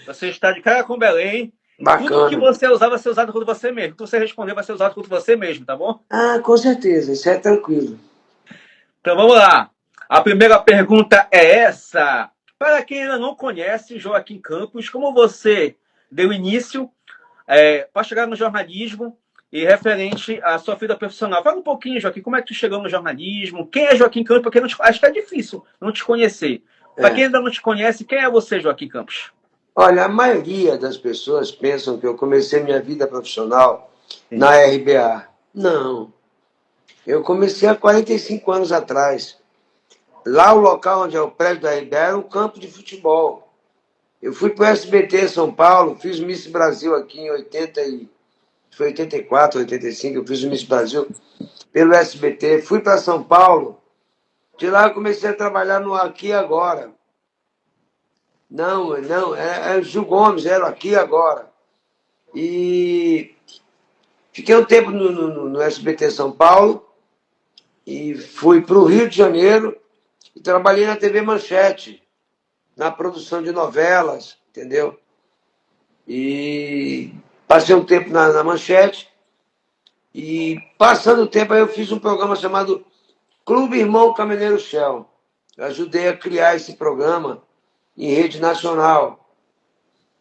Você está de cara com Belém. Tudo que Bacana. você usar vai ser usado contra você mesmo. Tudo que você responder vai ser usado contra você mesmo, tá bom? Ah, com certeza, isso é tranquilo. Então vamos lá. A primeira pergunta é essa. Para quem ainda não conhece Joaquim Campos, como você deu início para chegar no jornalismo e referente à sua vida profissional? Fala um pouquinho, Joaquim, como é que tu chegou no jornalismo? Quem é Joaquim Campos? Porque acho que é difícil não te conhecer. Para quem É. ainda não te conhece, quem é você, Joaquim Campos? Olha, a maioria das pessoas pensam que eu comecei minha vida profissional Sim. na RBA. Não. Eu comecei há 45 anos atrás. Lá, o local onde é o prédio da RBA era um campo de futebol. Eu fui para o SBT São Paulo, fiz o Miss Brasil aqui em 80 e... Foi 84, 85, eu fiz o Miss Brasil pelo SBT. Fui para São Paulo. De lá eu comecei a trabalhar no Aqui e Agora. Não, não, é Gil Gomes, era Aqui e Agora. E fiquei um tempo no SBT São Paulo e fui para o Rio de Janeiro e trabalhei na TV Manchete, na produção de novelas, entendeu? E passei um tempo na Manchete e, passando o tempo, aí eu fiz um programa chamado Clube Irmão Caminhoneiro Shell. Eu ajudei a criar esse programa em rede nacional.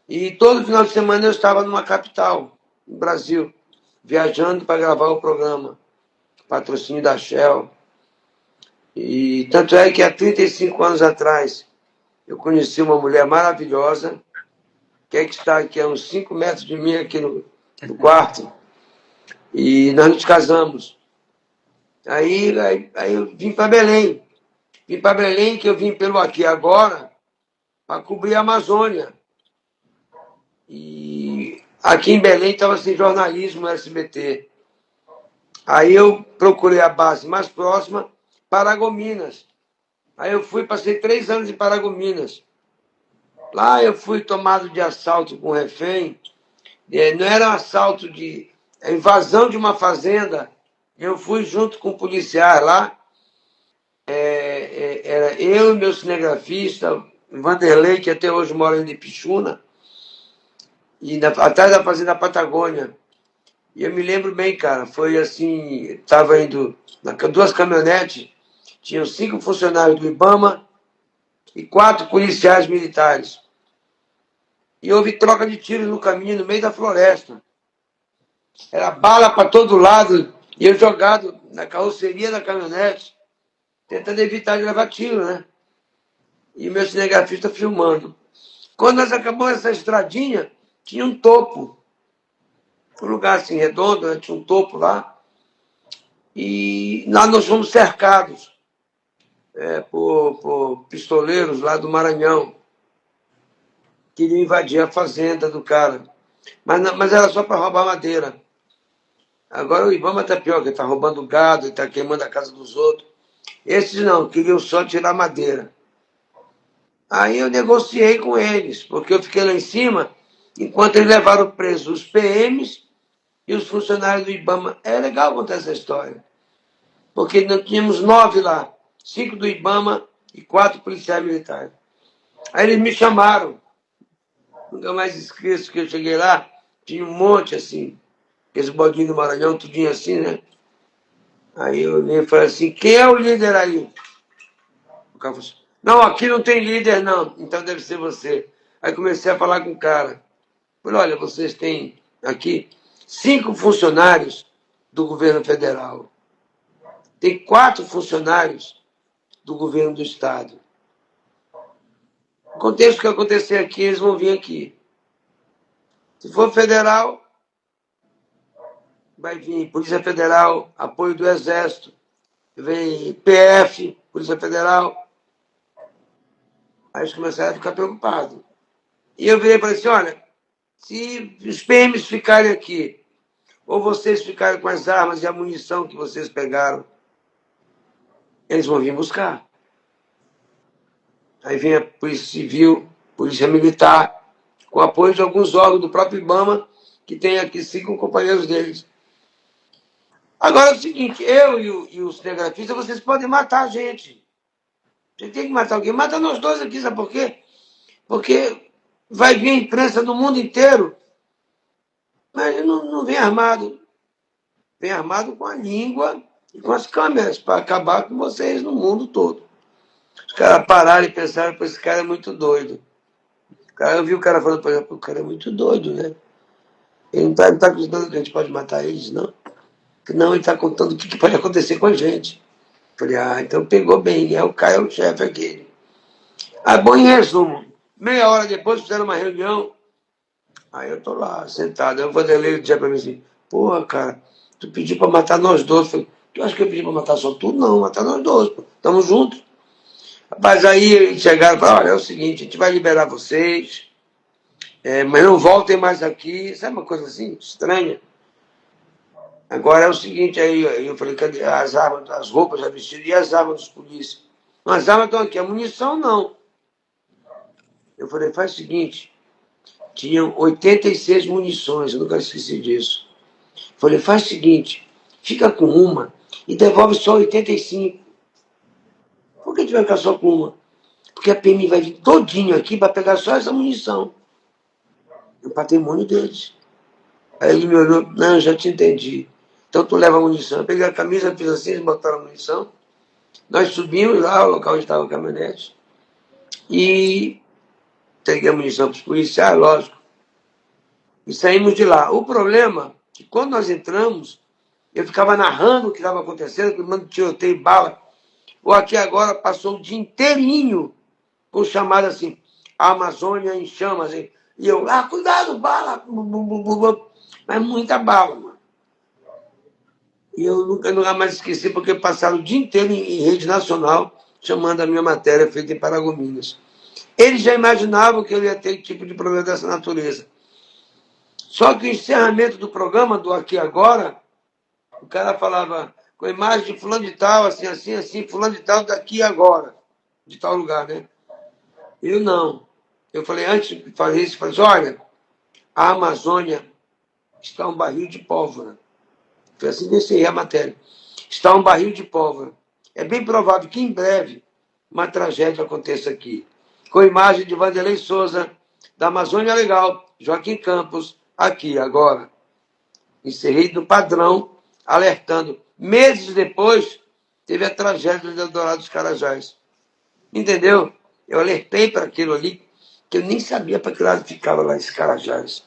E todo final de semana eu estava numa capital, no Brasil, viajando para gravar o programa, patrocínio da Shell. E tanto é que há 35 anos atrás eu conheci uma mulher maravilhosa, que está aqui a uns 5 metros de mim aqui no quarto, e nós nos casamos. Aí eu vim para Belém. Vim para Belém, que eu vim pelo Aqui Agora, para cobrir a Amazônia. E aqui em Belém estava sem jornalismo no SBT. Aí eu procurei a base mais próxima, Paragominas. Aí eu fui, passei 3 anos em Paragominas. Lá eu fui tomado de assalto com refém. Não era um assalto de invasão de uma fazenda. Eu fui junto com policiais lá. Era eu e meu cinegrafista, Vanderlei, que até hoje mora em Ipixuna, e atrás da Fazenda Patagônia. E eu me lembro bem, cara, foi assim, estava indo duas caminhonetes, tinham 5 funcionários do IBAMA e 4 policiais militares. E houve troca de tiros no caminho, no meio da floresta. Era bala para todo lado, e eu jogado na carroceria da caminhonete, tentando evitar de levar tiro, né? E meu cinegrafista filmando. Quando nós acabamos essa estradinha, tinha um topo. Um lugar assim redondo, né? Tinha um topo lá. E lá nós fomos cercados por pistoleiros lá do Maranhão. Queriam invadir a fazenda do cara. Mas era só para roubar madeira. Agora o Ibama está pior, que está roubando gado, está queimando a casa dos outros. Esses não, queriam só tirar madeira. Aí eu negociei com eles, porque eu fiquei lá em cima, enquanto eles levaram presos os PMs e os funcionários do Ibama. É legal contar essa história, porque nós tínhamos 9 lá, 5 do Ibama e 4 policiais militares. Aí eles me chamaram, nunca mais esqueço que eu cheguei lá, tinha um monte assim, aqueles bodinhos do Maranhão, tudinho assim, né? Aí eu olhei e falei assim, quem é o líder aí? O cara falou assim, não, aqui não tem líder não, então deve ser você. Aí comecei a falar com o cara. Falei, olha, vocês têm aqui 5 funcionários do governo federal. Tem 4 funcionários do governo do estado. Aconteça o que acontecer aqui, eles vão vir aqui. Se for federal, vai vir Polícia Federal, apoio do Exército, vem PF, Polícia Federal. Aí eles começaram a ficar preocupados. E eu virei e falei assim, olha, se os PMs ficarem aqui, ou vocês ficarem com as armas e a munição que vocês pegaram, eles vão vir buscar. Aí vem a Polícia Civil, Polícia Militar, com apoio de alguns órgãos do próprio IBAMA, que tem aqui 5 companheiros deles. Agora é o seguinte, eu e o cinegrafista, vocês podem matar a gente. Você tem que matar alguém. Mata nós dois aqui, sabe por quê? Porque Vai vir a imprensa do mundo inteiro, mas ele não vem armado. Vem armado com a língua e com as câmeras para acabar com vocês no mundo todo. Os caras pararam e pensaram, pô, esse cara é muito doido. Eu vi o cara falando, por exemplo, o cara é muito doido, né? Ele não tá acreditando que a gente pode matar eles, não. Não, ele está contando o que pode acontecer com a gente. Falei, então pegou bem, o cara é o chefe aquele. Bom, em resumo, meia hora depois fizeram uma reunião, aí eu tô lá, sentado, aí o Vanderlei dizia pra mim assim, porra, cara, tu pediu pra matar nós dois. Eu falei, tu acha que eu pedi pra matar só tu? Não, matar nós dois, pô. Tamo juntos. Rapaz, aí eles chegaram e falaram, olha, é o seguinte, a gente vai liberar vocês, mas não voltem mais aqui, sabe uma coisa assim, estranha? Agora é o seguinte, aí eu falei, cadê as armas, as roupas, a vestida e as armas dos polícias? As armas estão aqui, a munição não. Eu falei, faz o seguinte, tinham 86 munições, eu nunca esqueci disso. Eu falei, faz o seguinte, fica com uma e devolve só 85. Por que a gente vai ficar só com uma? Porque a PM vai vir todinho aqui para pegar só essa munição. É o patrimônio deles. Aí ele me olhou, não, já te entendi. Então tu leva a munição. Eu peguei a camisa, fiz assim, eles botaram a munição. Nós subimos lá, o local onde estava a caminhonete, e entreguei a munição para os policiais, lógico. E saímos de lá. O problema é que quando nós entramos, eu ficava narrando o que estava acontecendo, tomando tiroteio e bala. O Aqui Agora passou o dia inteirinho com chamada assim, a Amazônia em chamas. E eu, cuidado, bala. Mas muita bala, mano. E eu nunca mais esqueci, porque passaram o dia inteiro em rede nacional chamando a minha matéria feita em Paragominas. Eles já imaginavam que eu ia ter tipo de problema dessa natureza. Só que o encerramento do programa, do Aqui Agora, o cara falava com a imagem de fulano de tal, assim, assim, assim, fulano de tal, daqui agora, de tal lugar, né? Eu não. Eu falei, antes de fazer isso, eu falei assim, olha, a Amazônia está um barril de pólvora. Foi assim que eu encerrei a matéria. Está um barril de pólvora. É bem provável que em breve uma tragédia aconteça aqui. Com a imagem de Vanderlei Souza, da Amazônia Legal, Joaquim Campos, aqui, agora. Encerrei no padrão, alertando. Meses depois, teve a tragédia do Eldorado dos Carajás. Entendeu? Eu alertei para aquilo ali, que eu nem sabia para que lado ficava lá esse Carajás.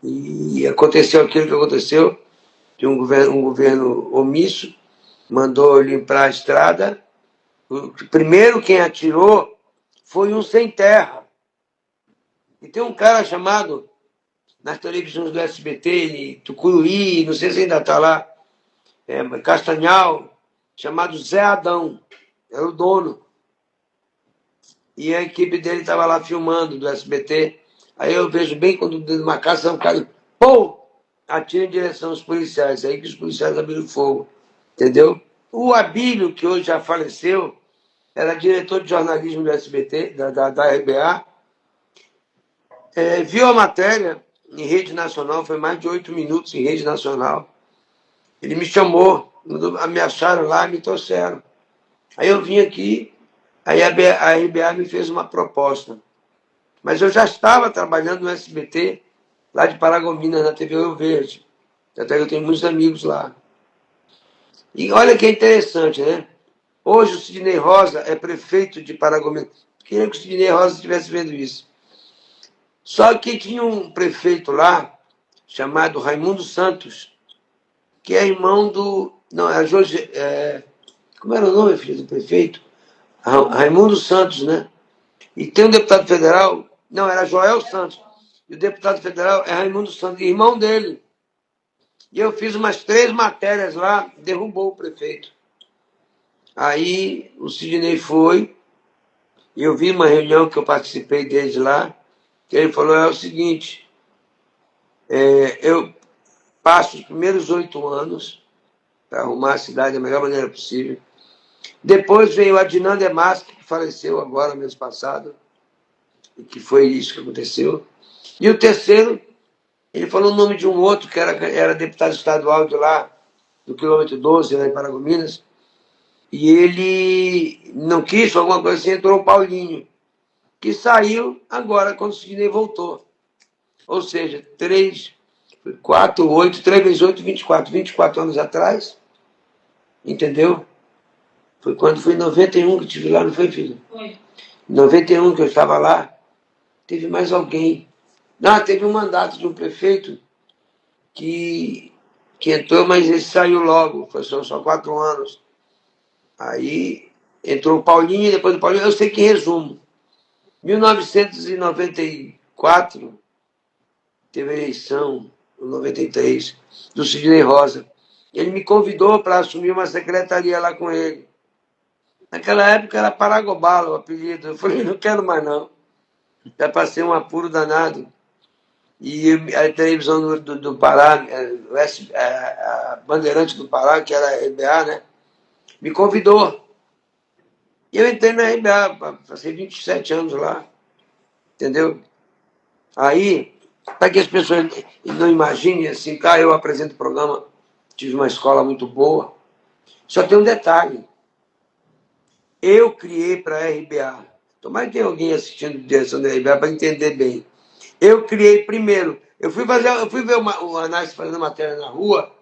E aconteceu aquilo que aconteceu, que um governo omisso mandou limpar a estrada. Primeiro quem atirou foi um sem terra. E tem um cara chamado, nas televisões do SBT, Tucuruí, não sei se ainda está lá, Castanhal, chamado Zé Adão, era o dono. E a equipe dele estava lá filmando, do SBT. Aí eu vejo bem quando dentro de uma casa, um cara, pô, atira em direção aos policiais. Aí que os policiais abriram fogo, entendeu? O Abílio, que hoje já faleceu, era diretor de jornalismo do SBT, da RBA, viu a matéria em rede nacional, foi mais de 8 minutos em rede nacional. Ele me chamou, ameaçaram lá, me trouxeram. Aí eu vim aqui, aí a RBA me fez uma proposta. Mas eu já estava trabalhando no SBT, lá de Paragominas, na TV Rio Verde. Até eu tenho muitos amigos lá. E olha que interessante, né? Hoje o Sidney Rosa é prefeito de Paragominas. Queria que o Sidney Rosa estivesse vendo isso. Só que tinha um prefeito lá, chamado Raimundo Santos, que é irmão do... Não, é Jorge... como era o nome, filho do prefeito? Raimundo Santos, né? E tem um deputado federal... Não, era Joel Santos. E o deputado federal é Raimundo Santos, irmão dele. E eu fiz umas 3 matérias lá, derrubou o prefeito. Aí o Sidney foi, e eu vi uma reunião que eu participei desde lá, que ele falou, é o seguinte, eu passo os primeiros 8 anos para arrumar a cidade da melhor maneira possível. Depois veio a Dinan Demasque, que faleceu agora, mês passado, e que foi isso que aconteceu. E o terceiro, ele falou o nome de um outro, que era deputado estadual de lá, do quilômetro 12, lá em Paragominas, e ele não quis, alguma coisa assim, entrou o Paulinho. que saiu agora, quando o Sidney voltou. Ou seja, 3, 4, 8, 3 vezes 8, 24 anos atrás, entendeu? Foi quando foi em 91 que eu estive lá, não foi, filho? Foi. Em 91 que eu estava lá, teve mais alguém. Ah, teve um mandato de um prefeito que, que entrou, mas ele saiu logo, foi só 4 anos. Aí entrou o Paulinho, e depois do Paulinho, eu sei que em resumo. 1994, teve a eleição, em 93, do Sidney Rosa. Ele me convidou para assumir uma secretaria lá com ele. Naquela época era Paragobala o apelido. Eu falei, não quero mais não. Já passei um apuro danado. E a televisão do Pará, a Bandeirante do Pará, que era a RBA, né? Me convidou. E eu entrei na RBA, passei 27 anos lá, entendeu? Aí, para que as pessoas não imaginem assim, cara, eu apresento o programa, tive uma escola muito boa. Só tem um detalhe. Eu criei para a RBA. Tomara que tenha alguém assistindo direção da RBA para entender bem. Eu criei primeiro. Eu fui ver o Anais fazendo matéria na rua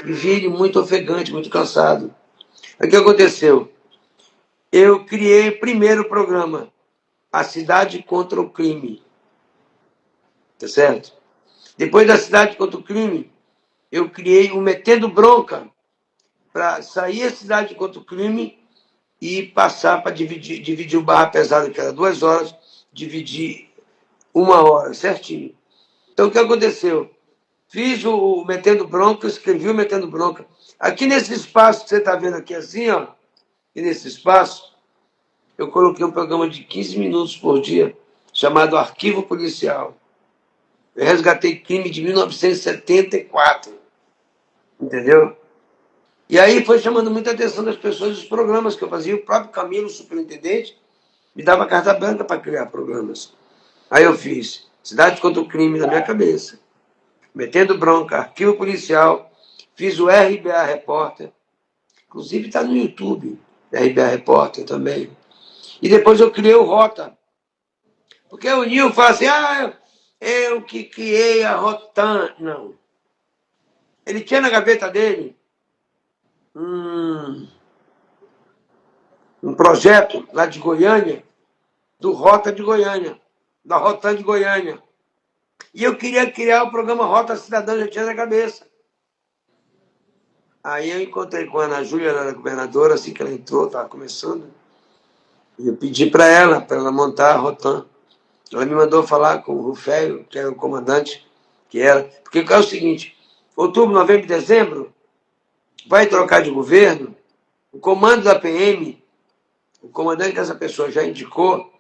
e vi ele muito ofegante, muito cansado. Aí o que aconteceu? Eu criei primeiro o programa, A Cidade contra o Crime. Tá certo? Depois da Cidade contra o Crime, eu criei o Metendo Bronca, para sair a Cidade contra o Crime e passar para dividir o barra pesado, que era 2 horas, dividir 1 hora, certinho. Então, o que aconteceu? Fiz o Metendo Bronca, escrevi o Metendo Bronca. Aqui nesse espaço que você está vendo aqui assim, ó, e nesse espaço, eu coloquei um programa de 15 minutos por dia, chamado Arquivo Policial. Eu resgatei crime de 1974, entendeu? E aí foi chamando muita atenção das pessoas dos programas que eu fazia. O próprio Camilo, o superintendente, me dava carta branca para criar programas. Aí eu fiz Cidade contra o Crime na minha cabeça, Metendo Bronca, Arquivo Policial, fiz o RBA Repórter, inclusive está no YouTube, RBA Repórter também. E depois eu criei o Rota, porque o Nil fala assim, eu que criei a Rotan. Não. Ele tinha na gaveta dele um projeto lá de Goiânia, do Rota de Goiânia, da Rotan de Goiânia. E eu queria criar o programa Rota Cidadã, já tinha na cabeça. Aí eu encontrei com a Ana Júlia, ela era governadora, assim que ela entrou, estava começando. E eu pedi para ela montar a Rotan. Ela me mandou falar com o Rufélio, que era o comandante, que era. Porque é o seguinte: outubro, novembro e dezembro, vai trocar de governo, o comando da PM, o comandante dessa pessoa já indicou,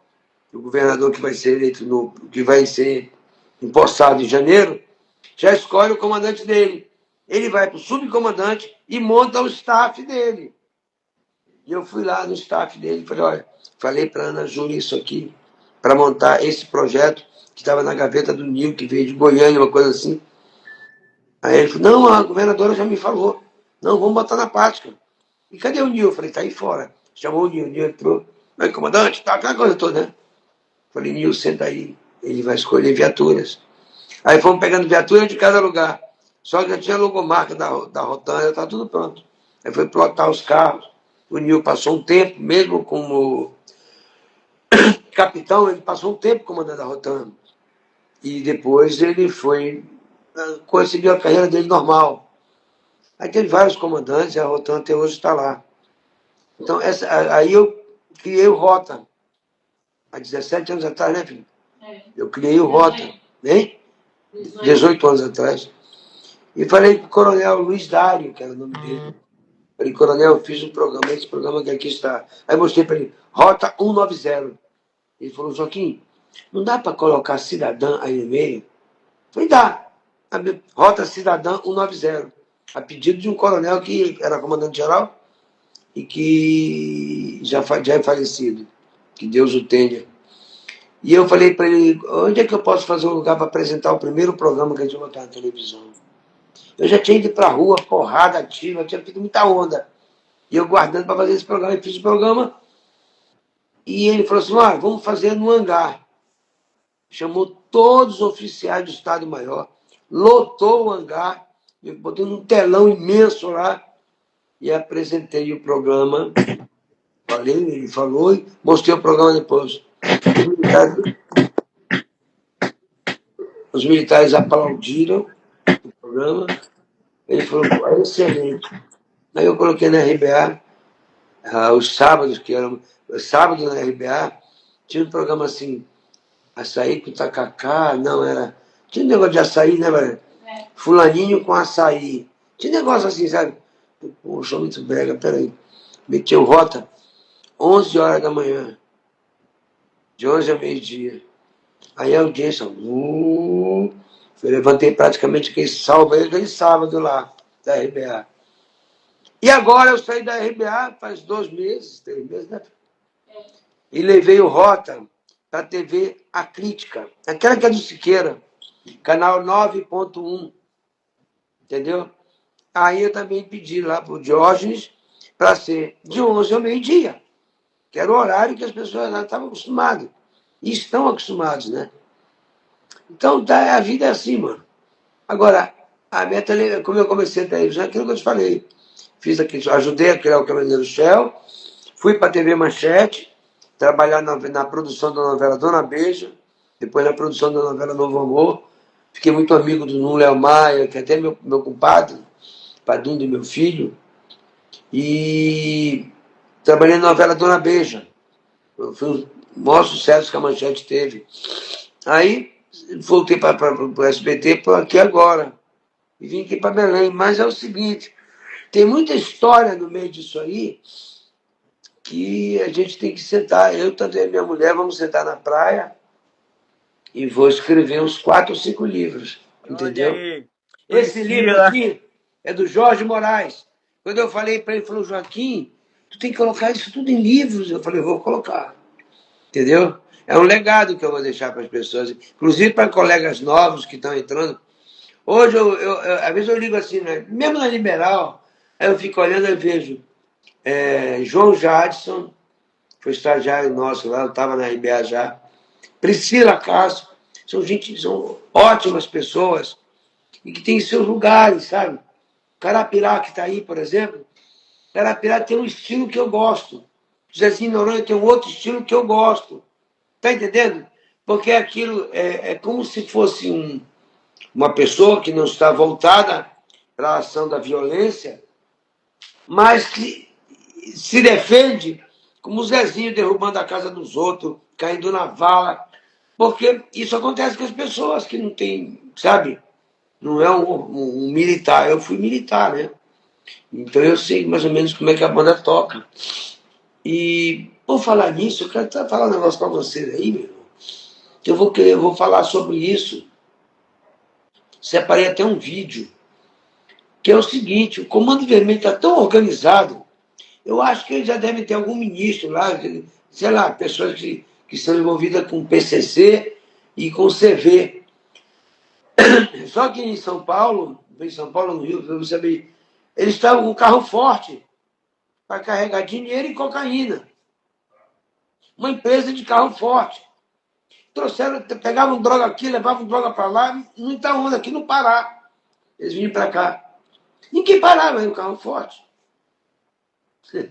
o governador que vai ser eleito, que vai ser empossado em janeiro, já escolhe o comandante dele. Ele vai para o subcomandante e monta o staff dele. E eu fui lá no staff dele e falei, olha, falei para a Ana Júlia isso aqui, para montar esse projeto que estava na gaveta do Nil, que veio de Goiânia, uma coisa assim. Aí ele falou, não, a governadora já me falou. Não, vamos botar na prática. E cadê o Nil? Eu falei, tá aí fora. Chamou o Nil entrou. Aí, comandante, tá, aquela coisa toda, né? Falei, Nil, senta aí. Ele vai escolher viaturas. Aí fomos pegando viatura de cada lugar. Só que já tinha a logomarca da Rotan, já estava tudo pronto. Aí foi plotar os carros. O Nil passou um tempo, mesmo como capitão, ele passou um tempo comandando a Rotan. E depois ele foi, conseguiu a carreira dele normal. Aí teve vários comandantes, e a Rotan até hoje está lá. Então, aí eu criei o Rota. Há 17 anos atrás, né, filho? Eu criei o Rota. Hein? 18 anos atrás. E falei para o coronel Luiz Dário, que era o nome dele. Falei, coronel, eu fiz um programa, esse programa que aqui está. Aí mostrei para ele, Rota 190. Ele falou, Joaquim, não dá para colocar cidadã aí no meio? Falei, dá. Rota Cidadã 190. A pedido de um coronel que era comandante-geral e que já é falecido. Que Deus o tenha. E eu falei para ele, onde é que eu posso fazer um lugar para apresentar o primeiro programa que a gente vai botar na televisão? Eu já tinha ido para a rua, porrada ativa, tinha feito muita onda. E eu guardando para fazer esse programa. E fiz o programa. E ele falou assim, olha, vamos fazer no hangar. Chamou todos os oficiais do Estado-Maior, lotou o hangar, eu botei num telão imenso lá e apresentei o programa. Falei, ele falou e mostrei o programa depois. Os militares aplaudiram o programa. Ele falou, é excelente. Aí eu coloquei na RBA, os sábados, que eram sábado na RBA, tinha um programa assim, açaí com tacacá, não, era. Tinha um negócio de açaí, né, velho? Fulaninho com açaí. Tinha um negócio assim, sabe? Poxa, muito brega, peraí. Meti o rota, 11 horas da manhã, de 11 a meio-dia. Aí a audiência, eu levantei praticamente aquele sábado lá, da RBA. E agora eu saí da RBA faz 2 meses, 3 meses, né? E levei o Rota para a TV A Crítica, aquela que é do Siqueira, canal 9.1, entendeu? Aí eu também pedi lá para o Diógenes para ser de 11 ao meio-dia, que era o horário que as pessoas lá estavam acostumadas. E estão acostumados, né? Então a vida é assim, mano. Agora, a minha televisão, como eu comecei a televisão, é aquilo que eu te falei. Fiz aqui, ajudei a criar o Caminhoneiro Shell, fui para a TV Manchete, trabalhar na produção da novela Dona Beija, depois na produção da novela Novo Amor. Fiquei muito amigo do Nuno Léo Maia, que é até meu compadre, padrinho do meu filho. E trabalhei na novela Dona Beija. Foi o maior sucesso que a Manchete teve. Aí voltei para o SBT, estou aqui agora. E vim aqui para Belém. Mas é o seguinte, tem muita história no meio disso aí que a gente tem que sentar. Eu também e minha mulher vamos sentar na praia e vou escrever uns 4 ou 5 livros, Olha entendeu? aí. Esse livro Priscila. aqui é do Jorge Moraes. Quando eu falei para ele, ele falou, Joaquim, tu tem que colocar isso tudo em livros. Eu falei, vou colocar, entendeu? É um legado que eu vou deixar para as pessoas, inclusive para colegas novos que estão entrando. Hoje, às vezes eu ligo assim, né? Mesmo na Liberal, aí eu fico olhando e vejo João Jadson, foi estagiário nosso lá, eu estava na RBA já. Priscila Castro, são ótimas pessoas e que têm seus lugares, sabe? Carapirá, que está aí, por exemplo, Carapirá tem um estilo que eu gosto. Zezinho Noronha tem um outro estilo que eu gosto. Tá entendendo? Porque aquilo é como se fosse uma pessoa que não está voltada para a ação da violência, mas que se defende como o Zezinho derrubando a casa dos outros, caindo na vala. Porque isso acontece com as pessoas que não têm, sabe? Não é um militar. Eu fui militar, né? Então eu sei mais ou menos como é que a banda toca. E por falar nisso, eu quero até falar um negócio para vocês aí, meu irmão. Eu vou falar sobre isso. Separei até um vídeo, que é o seguinte, o Comando Vermelho está tão organizado, eu acho que eles já devem ter algum ministro lá, sei lá, pessoas que estão envolvidas com o PCC e com o CV. Só que em São Paulo, no Rio, eu saber, eles estavam com um carro forte para carregar dinheiro e cocaína. Uma empresa de carro forte. Trouxeram, pegavam droga aqui, levavam droga para lá, não estavam aqui no Pará. Eles vinham para cá. Ninguém parava aí o carro forte. Eles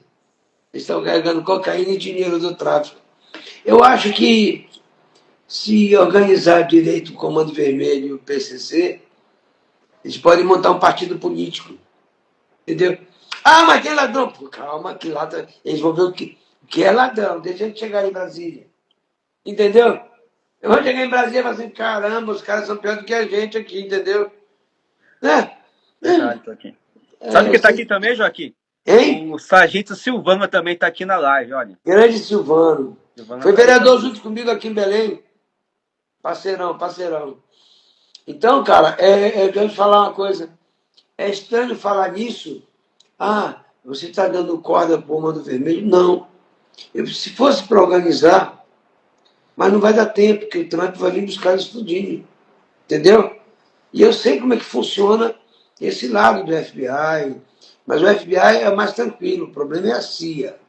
estão carregando cocaína e dinheiro do tráfico. Eu acho que se organizar direito o Comando Vermelho e o PCC, eles podem montar um partido político. Entendeu? Ah, mas tem ladrão. Pô, calma, que ladrão. Eles vão ver o que é ladrão. Deixa eles chegar em Brasília. Entendeu? Eu vou chegar em Brasília e falar assim, caramba, os caras são piores do que a gente aqui, entendeu? Né? Verdade, Joaquim. Sabe quem tá aqui também, Joaquim? Hein? O Sargento Silvano também tá aqui na live, olha. Grande Silvano. Silvano Foi tá aí vereador também. junto comigo aqui em Belém. Parceirão, parceirão. Então, cara, eu quero te falar uma coisa. É estranho falar nisso. Ah, você está dando corda para o Comando Vermelho? Não. Se fosse para organizar, mas não vai dar tempo, porque o Trump vai vir buscar isso tudinho. Entendeu? E eu sei como é que funciona esse lado do FBI. Mas o FBI é mais tranquilo. O problema é a CIA.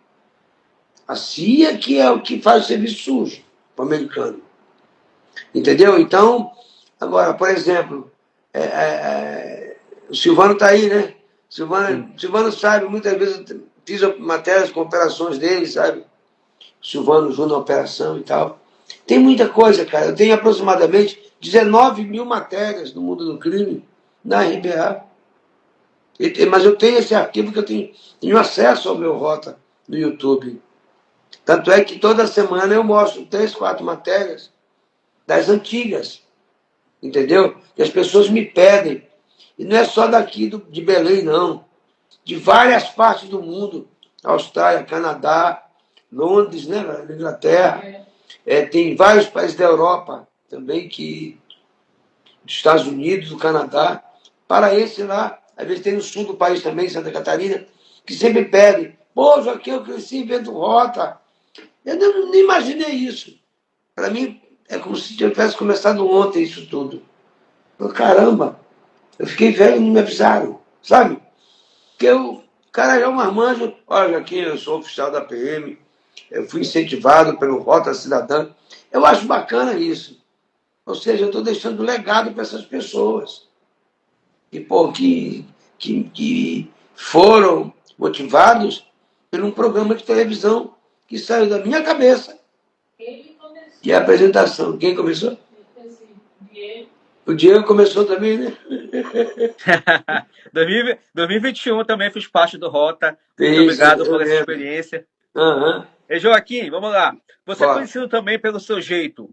A CIA que é o que faz o serviço sujo para o americano. Entendeu? Então, agora, por exemplo, o Silvano está aí, né? Silvano sabe, muitas vezes eu fiz matérias com operações dele, sabe? Silvano Júnior na operação e tal. Tem muita coisa, cara. Eu tenho aproximadamente 19 mil matérias no mundo do crime na RBA. Mas eu tenho esse arquivo que eu tenho acesso ao meu Rota no YouTube. Tanto é que toda semana eu mostro 3, 4 matérias das antigas, entendeu? Que as pessoas me pedem. E não é só daqui de Belém, não. De várias partes do mundo. Austrália, Canadá, Londres, né, Inglaterra. Tem vários países da Europa também, dos Estados Unidos, do Canadá. Para esse lá, às vezes tem no sul do país também, Santa Catarina, que sempre pedem. Pô, Joaquim, eu cresci vendo Rota. Eu não imaginei isso. Para mim, é como se tivesse começado ontem isso tudo. Caramba, eu fiquei velho e não me avisaram, sabe? Porque o cara já é um marmanjo. Olha, aqui eu sou oficial da PM, eu fui incentivado pelo Rota Cidadã. Eu acho bacana isso. Ou seja, eu estou deixando legado para essas pessoas. E, pô, que foram motivados por um programa de televisão que saiu da minha cabeça. Que é a apresentação. Quem começou? O Diego começou também, né? 2021 também fiz parte do Rota. Muito Isso, obrigado eu por essa lembro. experiência. Uhum. E Joaquim, vamos lá. Você é Bora. conhecido também pelo seu jeito.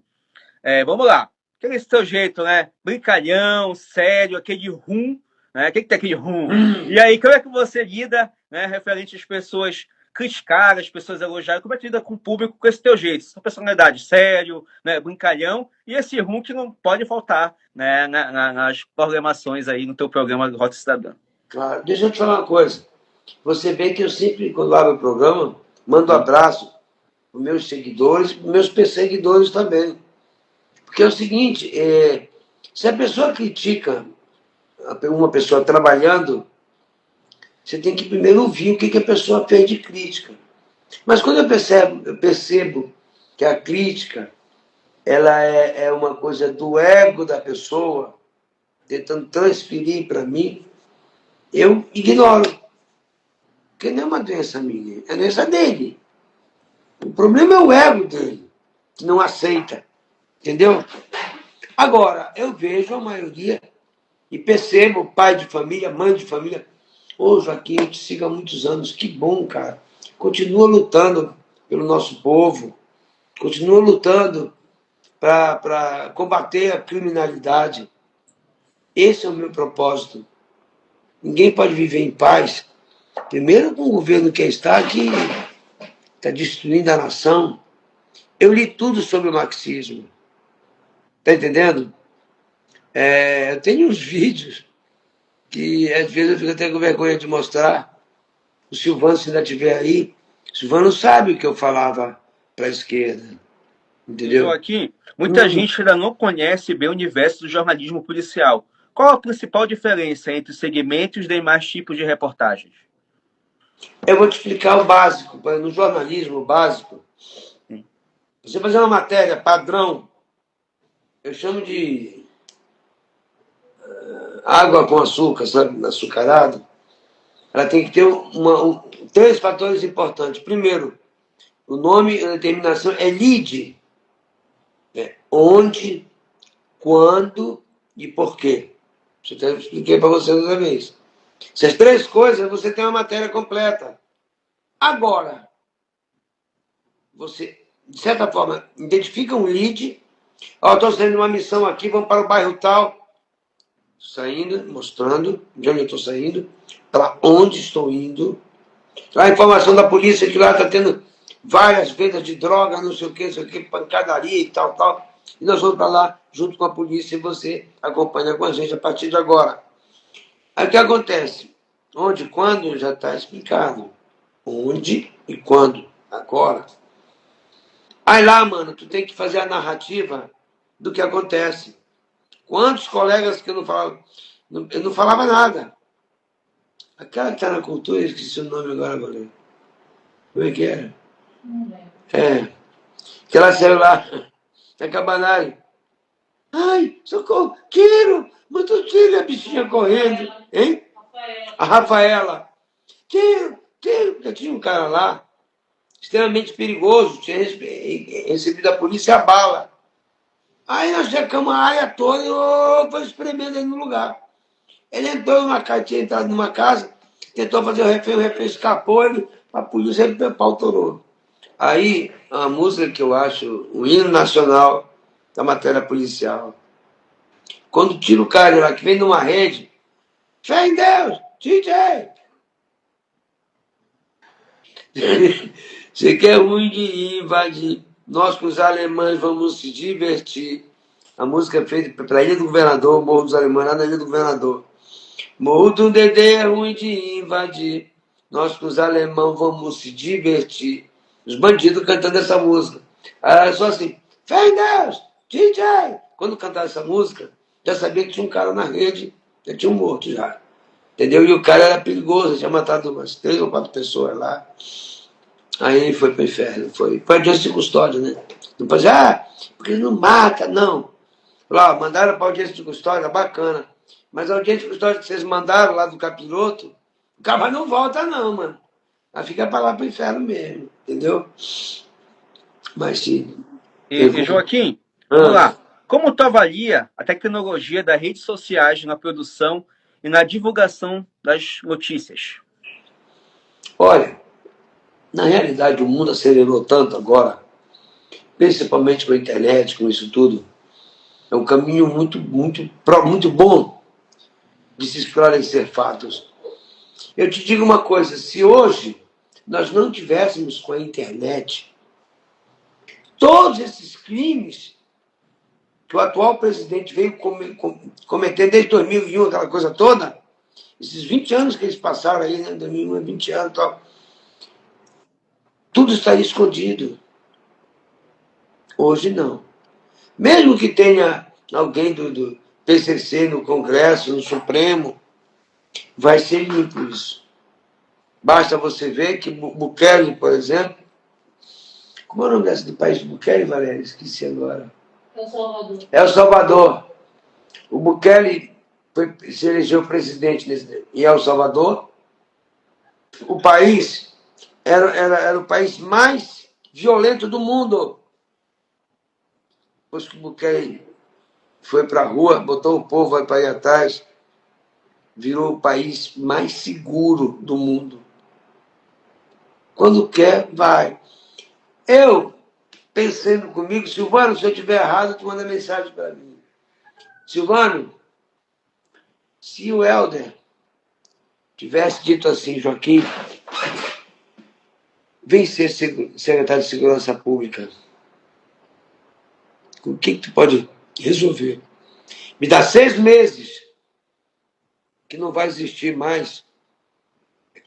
Vamos lá. Aquele seu jeito, né? Brincalhão, sério, aquele rum, né? O que tem aquele rum? E aí, como é que você lida, né? Referente às pessoas criticarem, as pessoas elogiarem, como é que lida com o público com esse teu jeito? Sua personalidade, sério, né? Brincalhão, e esse rum que não pode faltar, né? Nas programações aí no teu programa Rota Cidadã. Claro. Deixa eu te falar uma coisa. Você vê que eu sempre, quando abro o programa, mando abraço para os meus seguidores e para os meus perseguidores também. Porque é o seguinte, se a pessoa critica uma pessoa trabalhando, você tem que primeiro ouvir o que a pessoa fez de crítica. Mas quando eu percebo que a crítica ela é uma coisa do ego da pessoa, tentando transferir para mim, eu ignoro. Porque não é uma doença minha, é a doença dele. O problema é o ego dele, que não aceita. Entendeu? Agora, eu vejo a maioria e percebo pai de família, mãe de família. Ô, Joaquim, eu te sigo há muitos anos. Que bom, cara. Continua lutando pelo nosso povo. Continua lutando para combater a criminalidade. Esse é o meu propósito. Ninguém pode viver em paz. Primeiro com o governo que está aqui, está destruindo a nação. Eu li tudo sobre o marxismo. Está entendendo? Eu tenho uns vídeos que às vezes eu fico até com vergonha de mostrar. O Silvano, se ainda estiver aí, o Silvano sabe o que eu falava para a esquerda. Entendeu? Joaquim, muita gente ainda não conhece bem o universo do jornalismo policial. Qual a principal diferença entre os segmentos e os demais tipos de reportagens? Eu vou te explicar o básico. No jornalismo básico, você fazer uma matéria padrão, eu chamo de água com açúcar, sabe, açucarado, ela tem que ter 3 fatores importantes. Primeiro, o nome, a determinação é lead. Onde, quando e por quê. Eu expliquei para você outra vez. Essas 3 coisas, você tem uma matéria completa. Agora, você, de certa forma, identifica um lead. Estou saindo de uma missão aqui, vamos para o bairro tal. Saindo, mostrando de onde eu estou saindo, para onde estou indo. A informação da polícia que lá está tendo várias vendas de droga, não sei o que, pancadaria e tal, tal. E nós vamos para lá junto com a polícia e você acompanha com a gente a partir de agora. Aí o que acontece? Onde e quando já está explicado. Onde e quando. Agora. Aí lá, mano, tu tem que fazer a narrativa do que acontece. Quantos colegas que eu não falava nada. Aquela que está na cultura, esqueci o nome agora, Valério. Como é que era? É. Aquela celular na cabanagem. Ai, socorro, tiro, muito tiro, a bichinha correndo. Hein? A Rafaela. Tiro, tiro, porque tinha um cara lá, extremamente perigoso, tinha recebido a polícia a bala. Aí nós checamos a área toda e foi espremendo ele no lugar. Ele entrou numa casa, tinha entrado numa casa, tentou fazer o refém escapou, a polícia pautorou. Aí, a música que eu acho o hino nacional da matéria policial. Quando tira o cara lá que vem numa rede, fé em Deus, DJ! Você quer ruim de invadir. Nós com os alemães vamos se divertir. A música é feita pela Ilha do Governador, Morro dos Alemães, lá na Ilha do Governador. Morro do Dedê é ruim de invadir. Nós com os alemães vamos se divertir. Os bandidos cantando essa música. Aí era só assim, fé em Deus, DJ! Quando cantava essa música, já sabia que tinha um cara na rede, já tinha um morto já. Entendeu? E o cara era perigoso, tinha matado umas 3 ou 4 pessoas lá. Aí ele foi para o inferno, foi audiência de custódia, né? Não pode dizer, porque ele não mata, não. Lá, mandaram para audiência de custódia, bacana. Mas a audiência de custódia que vocês mandaram lá do capiroto, o cara não volta, não, mano. Ela fica para lá para o inferno mesmo, entendeu? Mas sim. E Joaquim, vamos lá. Como tu avalia a tecnologia das redes sociais na produção e na divulgação das notícias? Olha, na realidade o mundo acelerou tanto agora, principalmente com a internet, com isso tudo. É um caminho muito bom de se esclarecer fatos. Eu te digo uma coisa, se hoje nós não tivéssemos com a internet todos esses crimes que o atual presidente veio cometer desde 2001, aquela coisa toda, esses 20 anos que eles passaram aí, né, 2001, 20 anos, tal, tudo estaria escondido. Hoje não. Mesmo que tenha alguém do PCC no Congresso, no Supremo, vai ser limpo isso. Basta você ver que Bukele, por exemplo, como é o nome desse do país de Bukele, Valéria? Esqueci agora. El Salvador. É o Salvador. O Bukele se elegeu presidente em El Salvador. O país era o país mais violento do mundo. Depois que o Bukele foi para a rua, botou o povo para ir atrás, virou o país mais seguro do mundo. Quando quer, vai. Eu, pensando comigo, Silvano, se eu estiver errado, tu manda mensagem para mim. Silvano, se o Helder tivesse dito assim, Joaquim, vem ser secretário de Segurança Pública, o que tu pode resolver? Me dá 6 meses, que não vai existir mais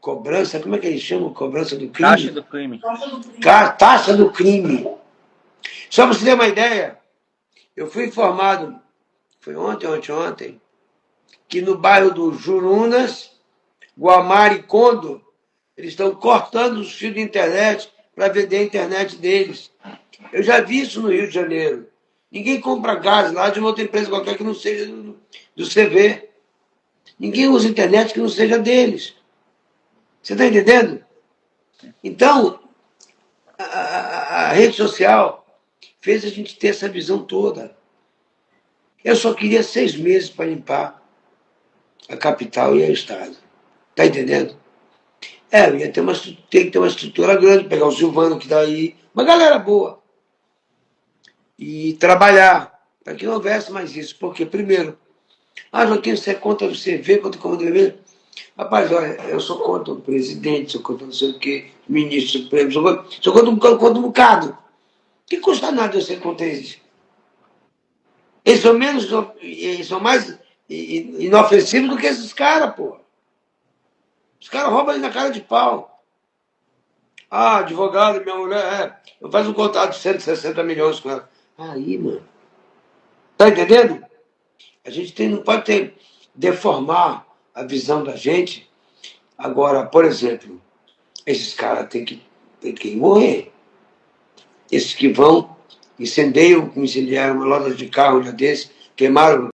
cobrança, como é que eles chamam? Cobrança do crime? Taxa do crime. Taxa do crime. Só para você ter uma ideia, eu fui informado, foi ontem, que no bairro do Jurunas, Guamar e Condo, eles estão cortando os fios de internet para vender a internet deles. Eu já vi isso no Rio de Janeiro. Ninguém compra gás lá de uma outra empresa qualquer que não seja do CV. Ninguém usa internet que não seja deles. Você está entendendo? Então, a rede social fez a gente ter essa visão toda. Eu só queria 6 meses para limpar a capital e o estado. Está entendendo? Ia ter tem que ter uma estrutura grande, pegar o Silvano que está aí, uma galera boa. E trabalhar para que não houvesse mais isso. Porque, primeiro, Joaquim, você é contra o CV, contra o comando vermelho? Rapaz, olha, eu sou contra o presidente, sou contra não sei o quê, ministro supremo, sou contra um bocado. Que custa nada eu ser contra eles? Eles são mais inofensivos do que esses caras, pô. Os caras roubam ali na cara de pau. Advogado, minha mulher, eu faço um contrato de 160 milhões com ela. Aí, mano. Tá entendendo? A gente não pode deformar a visão da gente. Agora, por exemplo, esses caras têm que morrer. esses que vão, incendeiam, como incendiaram uma loja de carro um dia desse, queimaram